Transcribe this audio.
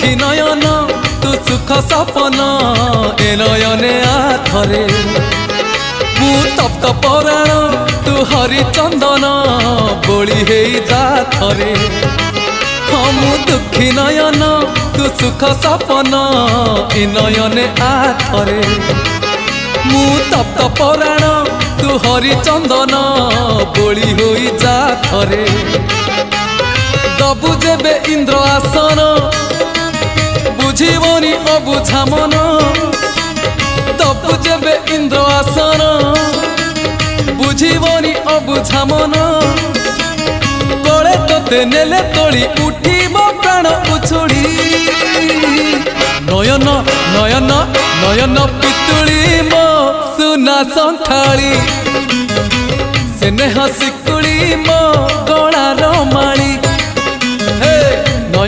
दुखी नयन तू सुख सपन ए नयने आथरे मु तप्त पराण तू हरिचंदन बोली हे जाथरे हाँ मु दुखी नयन तू सुख सपन ए नयने आथरे मु तप्त पराण तू हरिचंदन बोली हो जाथरे दबु जेबे इंद्र आसन बुझीबनी अबुझा मन दबु जेबे इंद्र आसन बुझीबनी अबुझा मन कले तोते नेले तोड़ी उठीब प्राण उछुड़ी नयन नयन नयन पितुड़ी मो सुना संथाली स्नेह शिकुड़ी मो गलार माली